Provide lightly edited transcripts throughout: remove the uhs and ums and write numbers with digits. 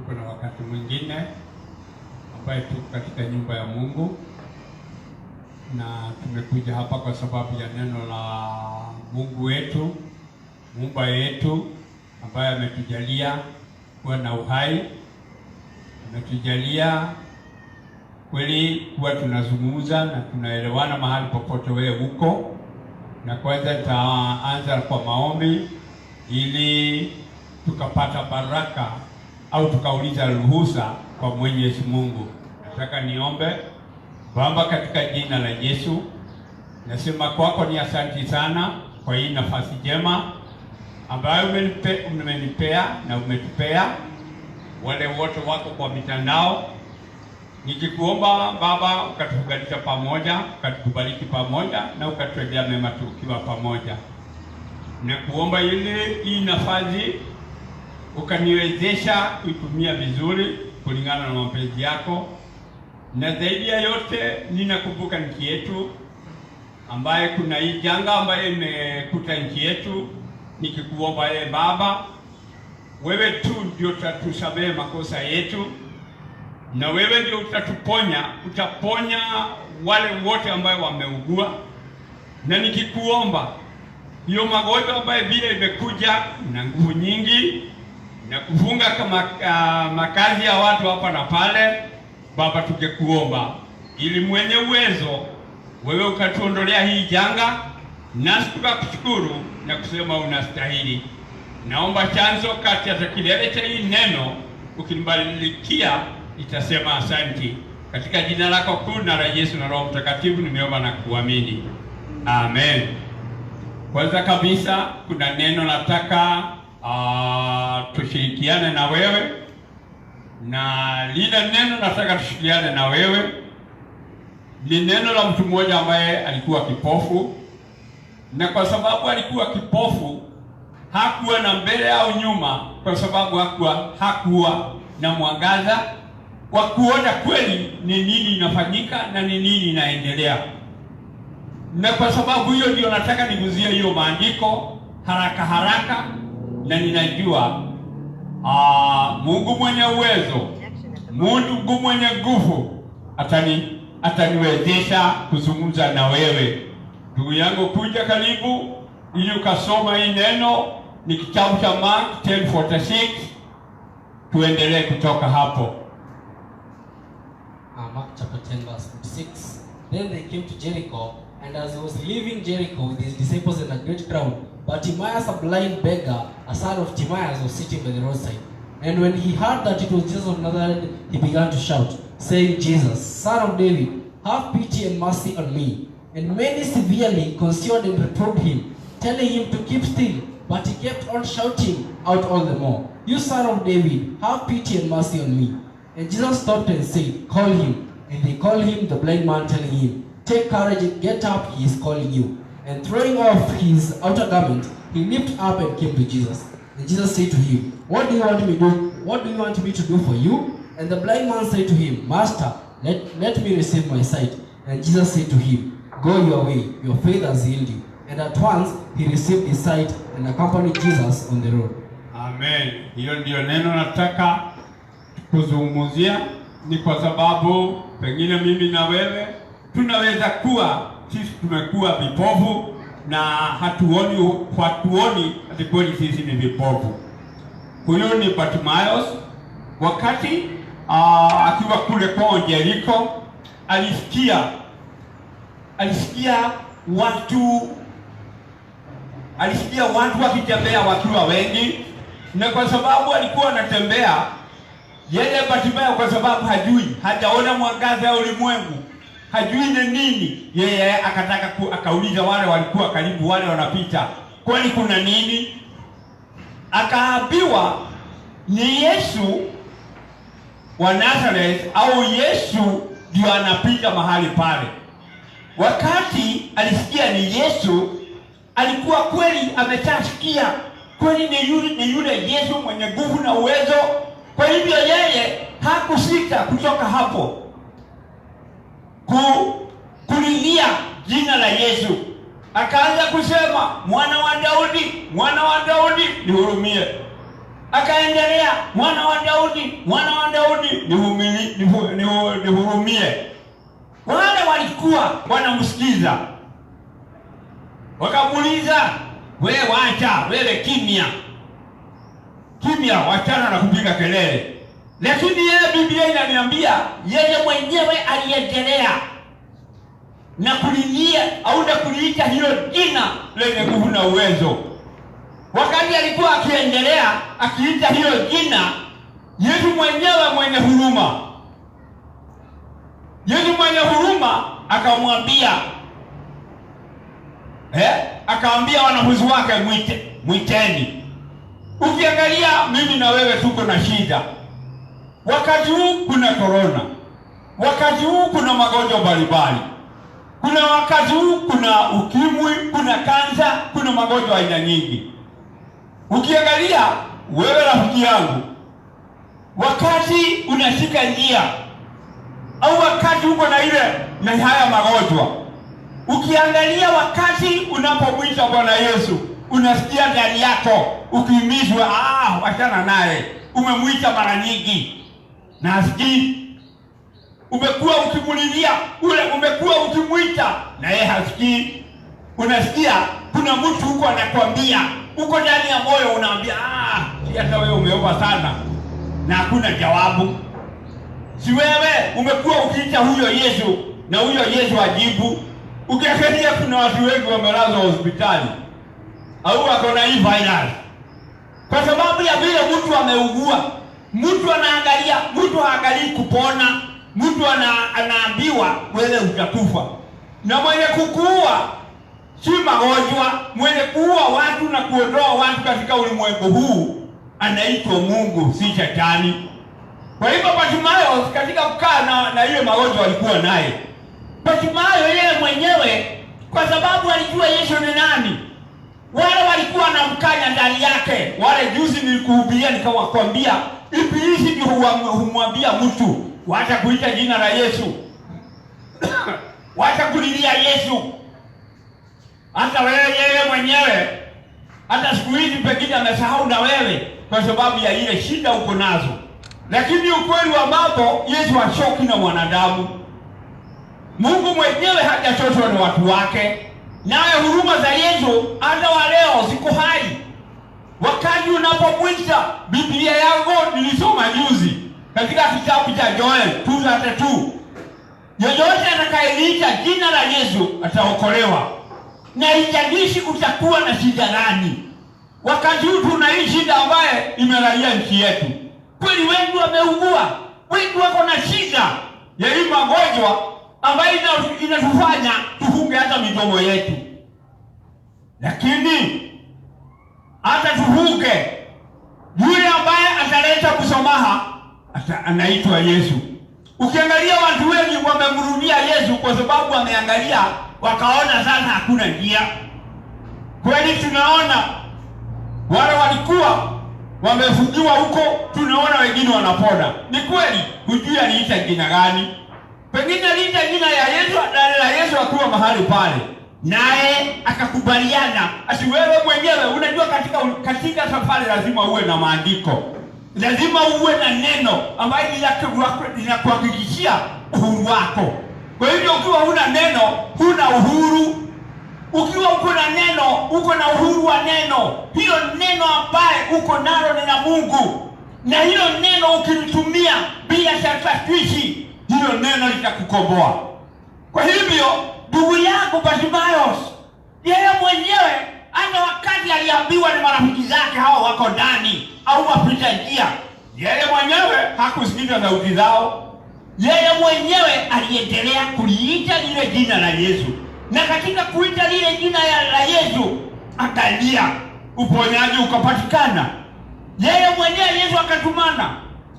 tuko na wakati mwingine ambaye tuko katika nyumba ya Mungu, na tumekuja hapa kwa sababu ya neno la Mungu wetu, Muumba yetu, ambaye ametujalia kuwa na uhai, ametujalia kweli kuwa tunazungumza na tunaelewana mahali popote wewe uko. Na kwanza taanza kwa maombi ili tukapata baraka au tukauliza ruhusa kwa Mwenyezi Mungu. Nataka niombe. Baba, katika jina la Yesu, nasema kwako ni asante sana kwa hii nafasi njema ambayo umenipea na umetupea wale wote wako kwa mitandao. Nikikuomba Baba, ukatuunganisha pamoja, ukatubariki pamoja na ukatuendea mema tukiwa pamoja. Na kuomba ile hii nafasi ukaniwezesha kuitumia vizuri kulingana na mapenzi yako. Na zaidi ya yote ninakumbuka nchi yetu ambaye kuna hii janga ambaye imekuta nchi yetu. Nikikuomba Baba, wewe tu ndio utatusamehe makosa yetu, na wewe ndio utatuponya, utaponya wale wote ambao wameugua. Na nikikuomba hiyo magonjwa ambayo vile imekuja na nguvu nyingi na kufunga kama makazi ya watu hapa na pale, Baba, tukikuomba ili mwenye uwezo wewe ukatuondolea hii janga, nasi tukakushukuru na kusema unastahili. Naomba chanzo kati ya kilele cha hii neno ukinibarikia itasema asante. Katika jina lako kuu na la Yesu na Roho Mtakatifu nimeomba na kuamini. Amen. Kwanza kabisa kuna neno nataka tushirikiane na wewe, na lile neno nataka tushirikiane na wewe ni neno la mtu mmoja ambaye alikuwa kipofu, na kwa sababu alikuwa kipofu hakuwa na mbele au nyuma, kwa sababu hakuwa na mwangaza wa kuona kweli ni nini inafanyika na ni nini inaendelea. Na kwa sababu hiyo ndio nataka niguzie hiyo maandiko haraka, na ninajua Mungu mwenye uwezo, Mungu mwenye nguvu ataniwezesha kuzungumza na wewe. Ndugu yangu, kuja karibu ili ukasoma hii neno. Ni kitabu cha Mark 10:46. Tuendelee kutoka hapo. Mark chapter 10 verse 46. Then they came to Jericho, and as he was leaving Jericho with his disciples and a great crowd, Bartimaeus, a blind beggar, a son of Timaeus, was sitting by the roadside. And when he heard that it was Jesus of Nazareth, he began to shout, saying, Jesus, Son of David, have pity and mercy on me. And many severely considered and reproved him, telling him to keep still. But he kept on shouting out all the more, You Son of David, have pity and mercy on me. And Jesus stopped and said, Call him. And they called him, the blind man, telling him, Take courage and get up, he is calling you. And throwing off his outer garment, he leaped up and came to Jesus. And Jesus said to him, What do you want me to do? What do you want me to do for you? And the blind man said to him, Master, let me receive my sight. And Jesus said to him, Go your way, your faith has healed you. And at once he received his sight and accompanied Jesus on the road. Amen. Hiyo ndio neno nataka kuzungumzia. Ni kwa sababu pengine mimi na wewe tunaweza kuwa sisi tumekuwa vipofu na hatuoni ati kweli sisi ni vipofu. Huyo ni Bartimaeus. Wakati akiwa kule kwa Jericho, alisikia watu wakitembea wakiwa wengi, na kwa sababu alikuwa anatembea yeye Bartimaeus, kwa sababu hajaona mwangaza wa ulimwengu, hajui ni nini, yeye akauliza wale walikuwa karibu, wale wanapita, kwani kuna nini? Akaambiwa ni Yesu wa Nazareth, au Yesu ndio anapita mahali pale. Wakati alisikia ni Yesu, alikuwa kweli ameshasikia kweli ni yule Yesu mwenye nguvu na uwezo. Kwa hivyo yeye hakusita kutoka hapo kulilia jina la Yesu. Akaanza kusema, Mwana wa Daudi, nihurumie. Akaendelea, mwana wa Daudi, nihurumie. Wale walikuwa wanamsikiza. Wakamuuliza, wewe wacha, wewe kimya, wachana na kupiga kelele. Lakini yeye, Biblia inaniambia yeye mwenyewe aliendelea na kulilia au na kuliita hilo jina lenye nguvu na uwezo. Wakati alikuwa akiendelea akiita hilo jina, Yesu mwenyewe mwenye huruma akamwambia, akaambia wanafunzi wake, mwiteni. Ukiangalia mimi na wewe tuko na shida. Wakati huu kuna corona. Wakati huu kuna magonjwa mbalimbali. Wakati huu kuna ukimwi, kuna kansa, kuna magonjwa aina nyingi. Ukiangalia wewe rafiki yangu, wakati unashika njia au wakati uko na haya magonjwa, ukiangalia wakati unapomwita Bwana Yesu, unasikia ndani yako ukimizwa, wachana naye. Umemwita mara nyingi na hasikii. Umekuwa ukimulilia umekuwa ukimwita na yeye hasikii. Unasikia kuna mtu huko anakwambia, uko ndani ya moyo unaambia, hata wewe umeomba sana na hakuna jawabu. Si wewe umekuwa ukiita huyo Yesu na huyo Yesu ajibu. Ukiangalia kuna watu wengi wamelazwa hospitali au wako na hii virus kwa sababu ya vile mtu ameugua. Mtu anaangalia, mtu haangalii kupona. Mtu anaambiwa wewe utakufa. Na mwenye kukuua si magonjwa, mwenye kuua watu na kuondoa watu katika ulimwengu huu anaitwa Mungu, si Shetani. Kwa hivyo Bartimayo katika kukaa na ile magonjwa alikuwa naye, Bartimayo yeye mwenyewe, kwa sababu alijua Yesu ni nani, wale walikuwa wanamkanya ndani yake. Wale juzi nilikuhubiria nikawakwambia, Ibilisi ndio humwambia mtu, wacha kuita jina la Yesu, wacha kulilia Yesu. Hata yeye mwenyewe, hata siku hizi pengine amesahau na wewe kwa sababu ya ile shida uko nazo. Lakini ukweli wa mambo, Yesu hashoki na mwanadamu. Mungu mwenyewe hajachoshwa na watu wake. Nawe huruma za Yesu hata wa leo ziko hai. Wakati unapomwita, Biblia yangu nilisoma juzi katika kitabu cha Joel 2:32. Yeyote atakayeliita jina la Yesu ataokolewa. Na ijalishi utakuwa na shida gani. Wakati huu tuna hii shida ambaye imelalia nchi yetu. Kweli wengi wameugua, wengi wako na shida ya hii magonjwa ambayo inatufanya tufunge hata midomo yetu. Lakini hata tufunge, yule ambaye ataleta msamaha anaitwa Yesu. Ukiangalia watu wengi wamemrudia Yesu kwa sababu wameangalia wakaona sasa hakuna njia. Kweli tunaona wale walikuwa wamefungiwa huko, tunaona wengine wanapona. Ni kweli, hujui aliita jina gani. Pengine aliita jina ya Yesu na Yesu akiwa mahali pale, naye akakubaliana. Asi wewe mwenyewe unajua katika safari lazima uwe na maandiko. Lazima uwe na neno ambayo linakuhakikishia uhuru wako. Kwa hivyo ukiwa huna neno, huna uhuru. Ukiwa uko na neno, uko na uhuru wa neno. Hilo neno ambaye uko nalo ni la Mungu. Na hilo neno ukilitumia bila tashwishi, hilo neno litakukomboa. Kwa hivyo, ndugu yangu Bartimayo, yeye mwenyewe hata wakati aliambiwa na marafiki zake hawa wako ndani au wapita njia, yeye mwenyewe hakusikia sauti zao. Yeye mwenyewe aliendelea kuliita lile jina la Yesu. Na katika kuita lile jina la Yesu, akalia, uponyaji ukapatikana. Yeye mwenyewe Yesu akatumana,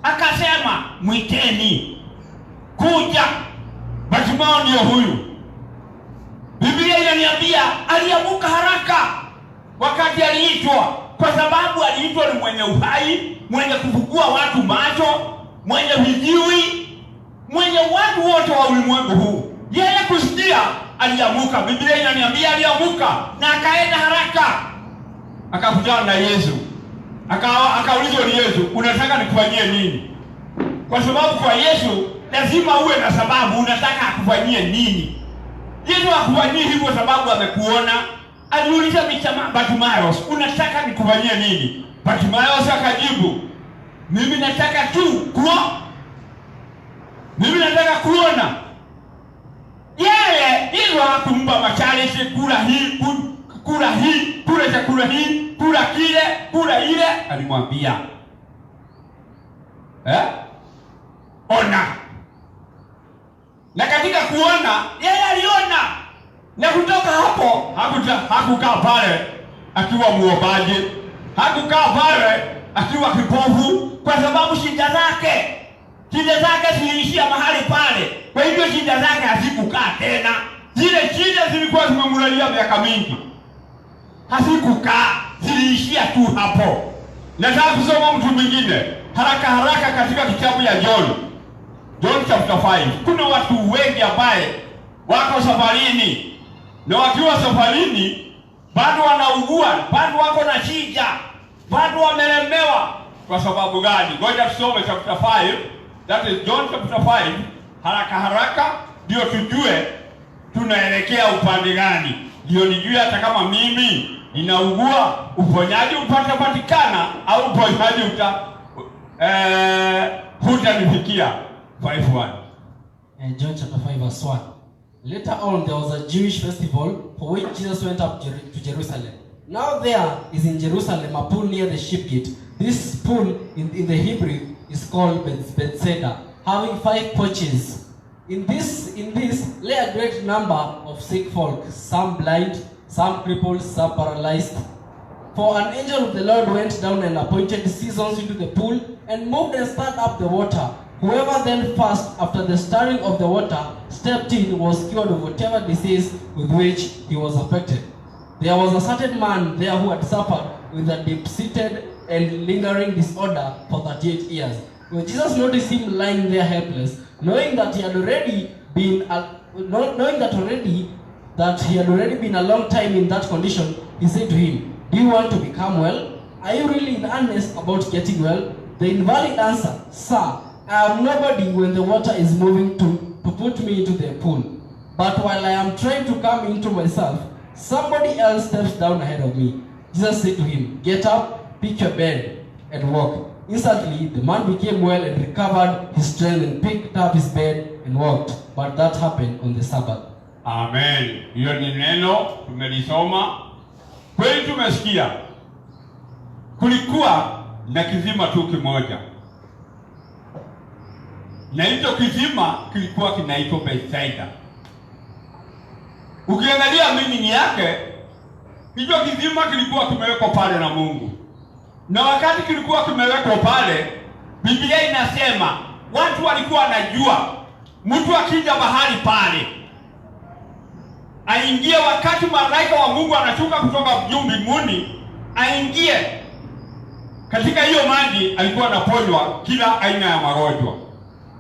akasema, mwiteni, kuja. Bartimayo ndio huyu. Biblia inaniambia aliamuka haraka wakati aliitwa, kwa sababu aliitwa ni mwenye uhai, mwenye kufungua watu macho, mwenye viziwi, mwenye watu wote wa ulimwengu huu. Yeye kusikia, aliamuka. Biblia inaniambia aliamuka na akaenda haraka, akakutana na Yesu. Akaulizwa ni Yesu, unataka nikufanyie nini? Kwa sababu kwa Yesu lazima uwe na sababu, unataka akufanyie nini. Yesu hakufanyii hivyo sababu amekuona. Aliuliza Bartimayo, unataka nikufanyie nini? Bartimayo akajibu, mimi nataka kuona. Yeye hilo hakumpa masharti, kula hii, kula chakula hii, kula kile, kula ile. Alimwambia ona. Na katika kuona, yeye aliona. Na kutoka hapo hakukaa pale akiwa muombaji, hakukaa pale akiwa kipofu, kwa sababu shida zake ziliishia mahali pale. Kwa hivyo shida zake hazikukaa tena. Zile shida zilikuwa zimemulalia miaka mingi, hazikukaa, ziliishia tu hapo. Nataka kusoma mtu mwingine haraka katika kitabu ya John chapter 5. Kuna watu wengi ambaye wako safarini, na wakiwa safarini bado wanaugua, bado wako na shida, bado wamelemewa. Kwa sababu gani? Ngoja tusome chapter 5, that is John chapter 5, haraka ndio tujue tunaelekea upande gani. Ndio nijue hata kama mimi ninaugua, uponyaji utapatikana au uponyaji hutanifikia. 5:1. John chapter 5 verse 1. Later on there was a Jewish festival for which Jesus went up to Jerusalem. Now there is in Jerusalem a pool near the sheep gate. This pool in the Hebrew is called Bethesda, having 5 porches. In this lay a great number of sick folk, some blind, some crippled, some paralyzed. For an angel of the Lord went down and appointed seasons into the pool and moved and stirred up the water. Whoever then first, after the stirring of the water, stepped in was cured of whatever disease with which he was affected. There was a certain man there who had suffered with a deep-seated and lingering disorder for 38 years. When Jesus noticed him lying there helpless, knowing that he had already been a long time in that condition, he said to him, "Do you want to become well? Are you really in earnest about getting well?" The invalid answered, "Sir, I am nobody when the water is moving to put me into the pool. But while I am trying to come into myself, somebody else steps down ahead of me." Jesus said to him, "Get up, pick your bed, and walk." Instantly, the man became well and recovered his strength and picked up his bed and walked. But that happened on the Sabbath. Amen. Hiyo ni neno tumelisoma. Kweli tumesikia. Kulikuwa na kizima tu kimoja. Na hicho kizima kilikuwa kinaitwa Bethesda. Ukiangalia meaning yake, hicho kizima kilikuwa kimewekwa pale na Mungu. Na wakati kilikuwa kimewekwa pale, Biblia inasema watu walikuwa wanajua mtu akija mahali pale aingie, wakati malaika wa Mungu anashuka kutoka juu mbinguni, aingie katika hiyo maji, alikuwa anaponywa kila aina ya magonjwa.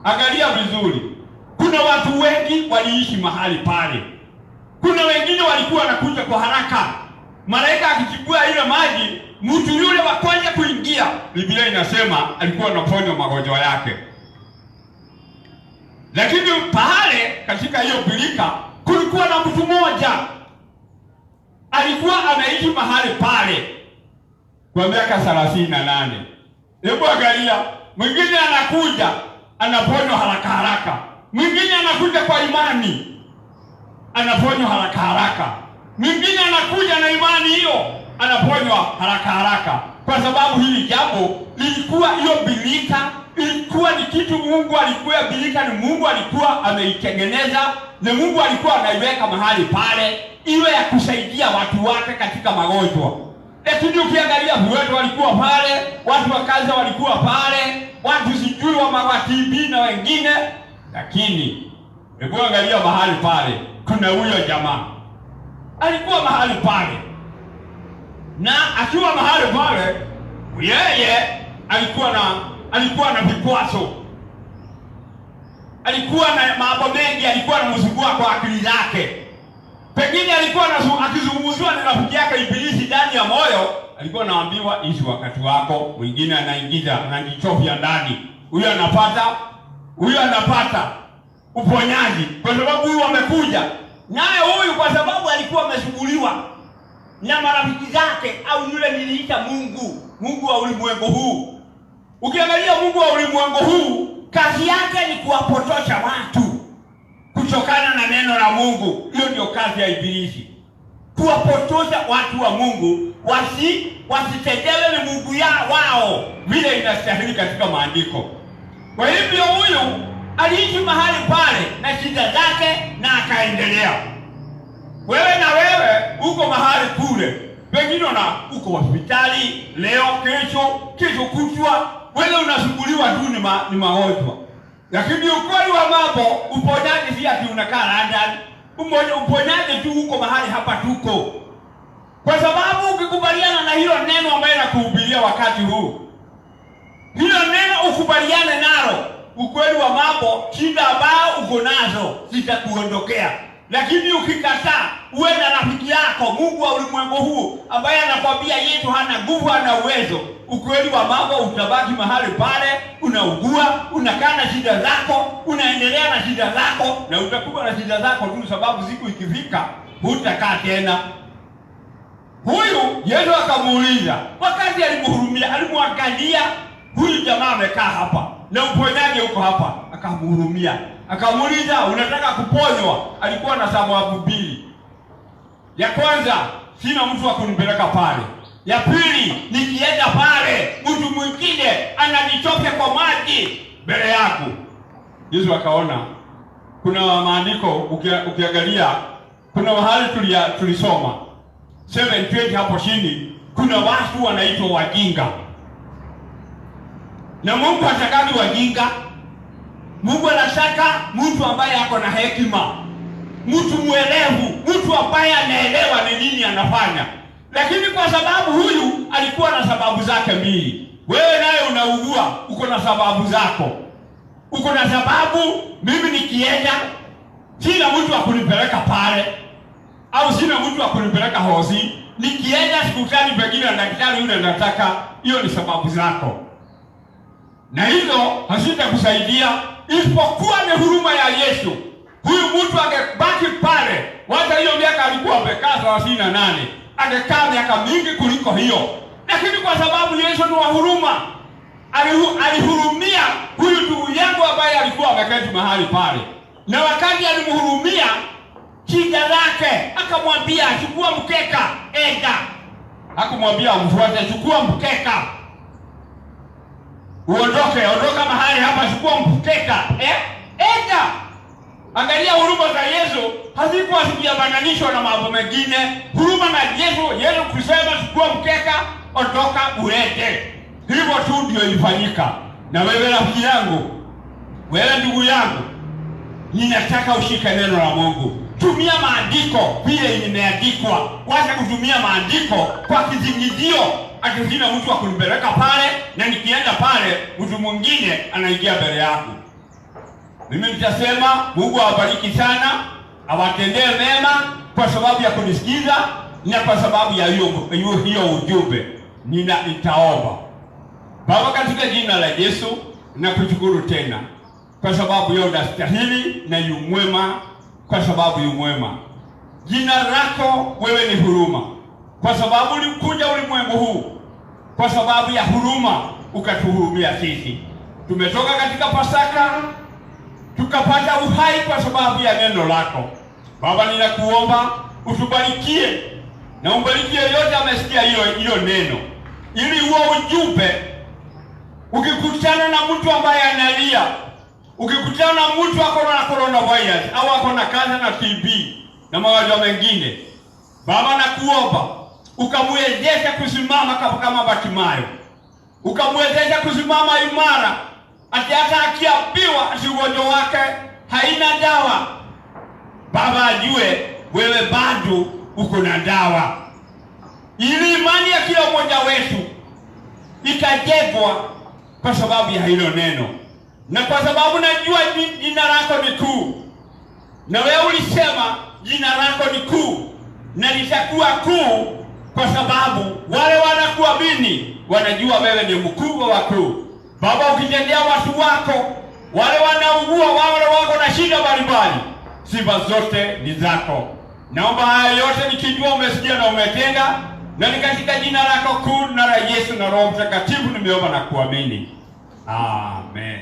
Angalia vizuri, kuna watu wengi waliishi mahali pale. Kuna wengine walikuwa wanakuja kwa haraka. Malaika akichukua ile maji, mtu yule wa kwanza kuingia, Biblia inasema alikuwa anaponywa magonjwa yake. Lakini pale katika hiyo bilika kulikuwa na mtu mmoja alikuwa ameishi mahali pale kwa miaka 38. Hebu angalia, mwingine anakuja anaponywa haraka. Mwingine anakuja kwa imani anaponywa haraka. Mwingine anakuja na imani hiyo anaponywa haraka. Kwa sababu hili jambo lilikuwa, hiyo bilika ilikuwa ni kitu Mungu alikuwa, bilika ni Mungu alikuwa ameitengeneza, na Mungu alikuwa anaiweka mahali pale iwe ya kusaidia watu wake katika magonjwa. Lakini ukiangalia watu walikuwa pale, watu wa kazi walikuwa pale, watu sijui wa TB na wengine. Lakini hebu angalia mahali pale, kuna huyo jamaa alikuwa mahali pale, na akiwa mahali pale yeye alikuwa na vikwazo, alikuwa na mambo mengi, alikuwa anamsumbua kwa akili zake. Pengine alikuwa akizungumziwa na rafiki yake Ibilisi ndani ya moyo, alikuwa anaambiwa hizi wakati wako. Mwingine anaingiza anajichofia ndani, huyo anapata uponyaji kwa sababu huyu amekuja. Naye huyu kwa sababu alikuwa ameshughulishwa na marafiki zake, au yule niliita Mungu wa ulimwengu huu. Ukiangalia Mungu wa ulimwengu huu, kazi yake ni kuwapotosha watu kutokana na neno la Mungu. Hiyo ndio kazi ya Ibilisi, kuwapotosha watu wa Mungu wasitendewe ni Mungu wao vile inastahili katika maandiko. Kwa hivyo huyu aliishi mahali pale na shida zake na akaendelea. Wewe na wewe uko mahali kule, pengine uko hospitali leo, kesho kutwa, wewe unashughuliwa tu ni magonjwa. Lakini ukweli wa mambo, uponyaji si ati unakaa London. Uponyaji tu uko mahali hapa tuko. Kwa sababu ukikubaliana na hilo neno ambaye nakuhubiria wakati huu, hilo neno ukubaliane nalo, ukweli wa mambo, shida ambayo uko nazo zitakuondokea. Lakini ukikataa, uwe na rafiki yako Mungu wa ulimwengu huu ambaye anakwambia Yesu hana nguvu, hana uwezo, ukweli wa mambo, utabaki mahali pale, unaugua, unakaa na shida zako, unaendelea na shida zako, na utakuwa na shida zako tu, sababu siku ikifika hutakaa tena. Huyu Yesu akamuuliza, wakati alimhurumia, alimwangalia huyu jamaa amekaa hapa na uponyaji uko hapa, akamhurumia, akamuuliza, unataka kuponywa? Alikuwa na sababu mbili. Ya kwanza, sina mtu wa kunipeleka pale. Ya pili, nikienda pale mtu mwingine ananichopia kwa maji mbele yako. Yesu akaona kuna maandiko, ukiangalia kuna mahali tulisoma 7:20 hapo chini, kuna watu wanaitwa wajinga. Na Mungu hataki wajinga. Mungu anataka mtu ambaye ako na hekima, mtu mwelevu, mtu ambaye anaelewa ni nini anafanya. Lakini kwa sababu huyu alikuwa na sababu zake mbili. Wewe naye unaugua, uko na sababu zako. Uko na sababu, mimi nikienda sina mtu wa kunipeleka pale, au sina mtu wa kunipeleka hosi. Nikienda hospitali pengine na daktari yule anataka, hiyo ni sababu zako. Na hizo hazitakusaidia isipokuwa ni huruma ya Yesu. Huyu mtu angebaki pale, hata hiyo miaka alikuwa amekaa 38, angekaa miaka mingi kuliko hiyo. Lakini kwa sababu Yesu ni wa huruma, alihurumia huyu ndugu yangu ambaye alikuwa ameketi mahali pale. Na wakati alimhurumia shida zake, akamwambia chukua mkeka, enda. Hakumwambia mfuate, chukua mkeka, ondoka mahali hapa, chukua mkeka, enda. Angalia huruma za Yesu hazikuwa zikiambananishwa na mambo mengine. Huruma na Yesu kusema chukua mkeka, ondoka, ulete. Hivyo tu ndio ilifanyika. Na wewe rafiki yangu, wewe ndugu yangu, ninataka ushike neno la Mungu. Tumia maandiko vile imeandikwa. Wacha kutumia maandiko kwa kizingizio, ati sina mtu wa kunipeleka pale, na nikienda pale mtu mwingine anaingia mbele yako. Mimi nitasema Mungu awabariki sana, awatendee mema kwa sababu ya kunisikiza na kwa sababu ya hiyo ujumbe. Nitaomba. Baba, katika jina la Yesu nakushukuru tena kwa sababu yeye unastahili na yu mwema, kwa sababu yu mwema. Jina lako wewe ni huruma, kwa sababu ulikuja ulimwengu huu kwa sababu ya huruma, ukatuhurumia sisi. Tumetoka katika Pasaka tukapata uhai kwa sababu ya neno lako. Baba, ninakuomba utubarikie na umbarikie yote amesikia hiyo neno, ili huo ujumbe ukikutana na mtu ambaye analia, ukikutana na mtu ako na coronavirus au ako na kansa na TB na magonjwa mengine, Baba, nakuomba ukamwezesha kusimama kama Batimayo, ukamwezesha kusimama imara, hata akiambiwa ugonjwa wake haina dawa, Baba ajue wewe bado uko na dawa, ili imani ya kila mmoja wetu ikajengwa kwa sababu ya hilo neno. Na kwa sababu najua jina lako ni kuu, na wewe ulisema jina lako ni kuu na litakuwa kuu kwa sababu wale wanakuamini wanajua wewe ni mkuu wa wakuu. Baba, ukitendea watu wako wale wanaugua, wale wako na shida mbalimbali, sifa zote ni zako. Naomba haya yote nikijua umesikia na umetenda, na ni katika jina lako kuu na la Yesu na Roho Mtakatifu nimeomba na kuamini. Amen.